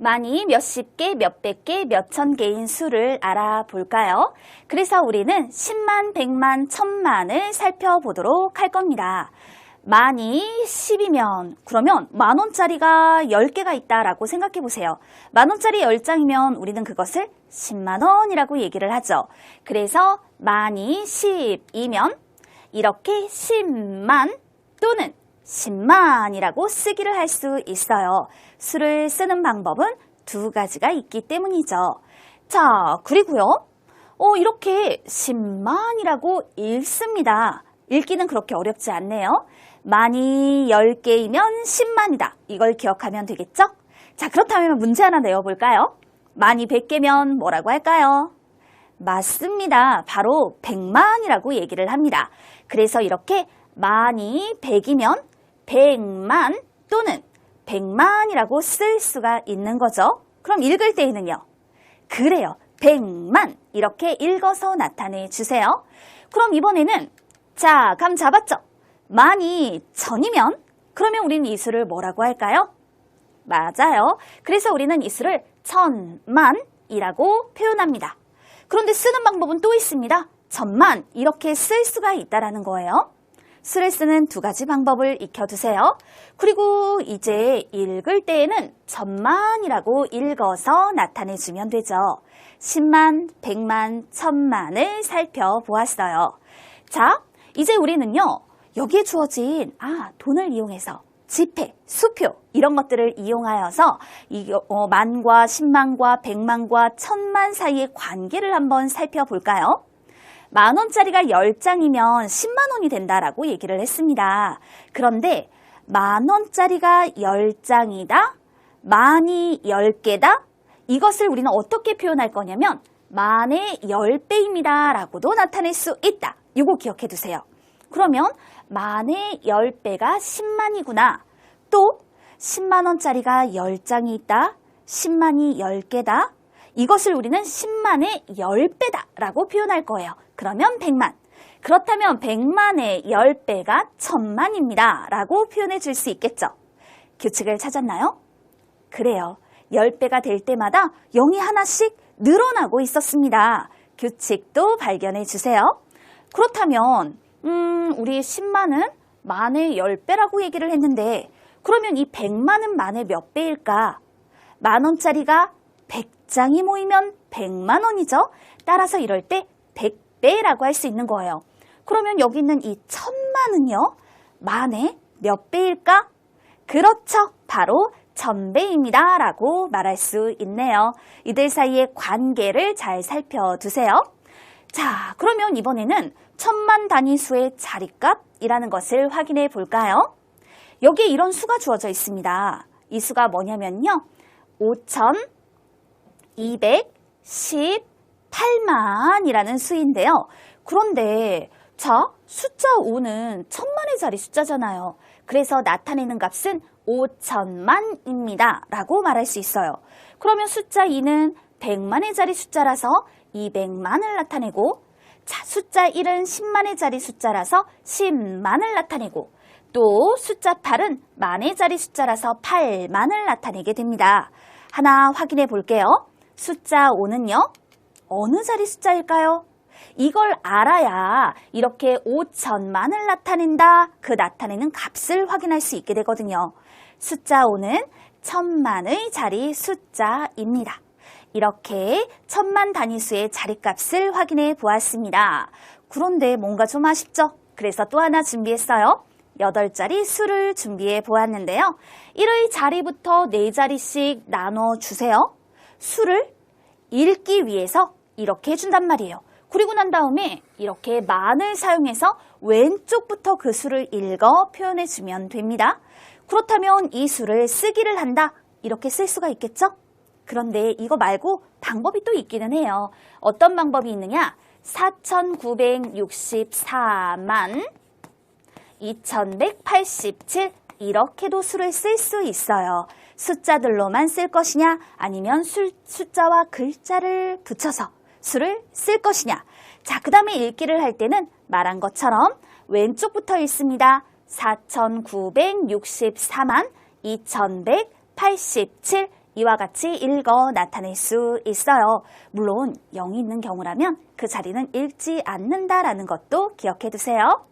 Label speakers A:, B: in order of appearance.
A: 많이 몇십 개, 몇백 개, 몇천 개인 수를 알아볼까요? 그래서 우리는 10만, 100만, 1000만을 살펴보도록 할 겁니다. 만이 10이면 그러면 만원짜리가 10개가 있다라고 생각해 보세요. 만원짜리 10장이면 우리는 그것을 10만원이라고 얘기를 하죠. 그래서 만이 10이면 이렇게 10만 또는 10만이라고 쓰기를 할 수 있어요. 수를 쓰는 방법은 두 가지가 있기 때문이죠. 자, 그리고요. 이렇게 10만이라고 읽습니다. 읽기는 그렇게 어렵지 않네요. 만이 10개이면 10만이다. 이걸 기억하면 되겠죠? 자, 그렇다면 문제 하나 내어볼까요? 만이 100개면 뭐라고 할까요? 맞습니다. 바로 100만이라고 얘기를 합니다. 그래서 이렇게 만이 100이면 100만 또는 100만이라고 쓸 수가 있는 거죠. 그럼 읽을 때에는요. 그래요. 100만 이렇게 읽어서 나타내 주세요. 그럼 이번에는 자, 감 잡았죠? 만이 1000이면 그러면 우리는 이 수를 뭐라고 할까요? 맞아요. 그래서 우리는 이 수를 1000만이라고 표현합니다. 그런데 쓰는 방법은 또 있습니다. 1000만 이렇게 쓸 수가 있다라는 거예요. 수를 쓰는 두 가지 방법을 익혀두세요. 그리고 이제 읽을 때에는 1000만이라고 읽어서 나타내주면 되죠. 10만, 100만, 1000만을 살펴보았어요. 자, 이제 우리는요. 여기에 주어진 돈을 이용해서 지폐, 수표 이런 것들을 이용하여서 만과 10만과 100만과 1000만 사이의 관계를 한번 살펴볼까요? 만원짜리가 10장이면 10만원이 된다라고 얘기를 했습니다. 그런데 만원짜리가 10장이다, 만이 10개다, 이것을 우리는 어떻게 표현할 거냐면 만의 10배입니다 라고도 나타낼 수 있다. 이거 기억해 두세요. 그러면 만의 10배가 10만이구나. 또 10만원짜리가 10장이 있다, 10만이 10개다. 이것을 우리는 10만의 10배다 라고 표현할 거예요. 그러면 100만. 그렇다면 100만의 10배가 1000만입니다 라고 표현해 줄 수 있겠죠. 규칙을 찾았나요? 그래요. 10배가 될 때마다 0이 하나씩 늘어나고 있었습니다. 규칙도 발견해 주세요. 그렇다면 우리 10만은 만의 10배라고 얘기를 했는데 그러면 이 100만은 만의 몇 배일까? 만원짜리가 100장이 모이면 100만원이죠. 따라서 이럴 때 100배라고 할 수 있는 거예요. 그러면 여기 있는 이 1000만은요. 만의 몇 배일까? 그렇죠. 바로 1000배입니다. 라고 말할 수 있네요. 이들 사이의 관계를 잘 살펴두세요. 자, 그러면 이번에는 1000만 단위수의 자리값이라는 것을 확인해 볼까요? 여기에 이런 수가 주어져 있습니다. 이 수가 뭐냐면요. 5218만이라는 수인데요. 그런데 자, 숫자 5는 1000만의 자리 숫자잖아요. 그래서 나타내는 값은 5000만입니다. 라고 말할 수 있어요. 그러면 숫자 2는 100만의 자리 숫자라서 200만을 나타내고 자, 숫자 1은 10만의 자리 숫자라서 10만을 나타내고 또 숫자 8은 만의 자리 숫자라서 8만을 나타내게 됩니다. 하나 확인해 볼게요. 숫자 5는요. 어느 자리 숫자일까요? 이걸 알아야 이렇게 5000만을 나타낸다. 그 나타내는 값을 확인할 수 있게 되거든요. 숫자 5는 1000만의 자리 숫자입니다. 이렇게 1000만 단위수의 자리값을 확인해 보았습니다. 그런데 뭔가 좀 아쉽죠? 그래서 또 하나 준비했어요. 8자리 수를 준비해 보았는데요. 1의 자리부터 4자리씩 나눠주세요. 수를 읽기 위해서 이렇게 해준단 말이에요. 그리고 난 다음에 이렇게 만을 사용해서 왼쪽부터 그 수를 읽어 표현해주면 됩니다. 그렇다면 이 수를 쓰기를 한다. 이렇게 쓸 수가 있겠죠? 그런데 이거 말고 방법이 또 있기는 해요. 어떤 방법이 있느냐? 4964만 2187 이렇게도 수를 쓸 수 있어요. 숫자들로만 쓸 것이냐 아니면 숫자와 글자를 붙여서 수를 쓸 것이냐. 자, 그 다음에 읽기를 할 때는 말한 것처럼 왼쪽부터 읽습니다. 4964만 2187 이와 같이 읽어 나타낼 수 있어요. 물론 0이 있는 경우라면 그 자리는 읽지 않는다라는 것도 기억해 두세요.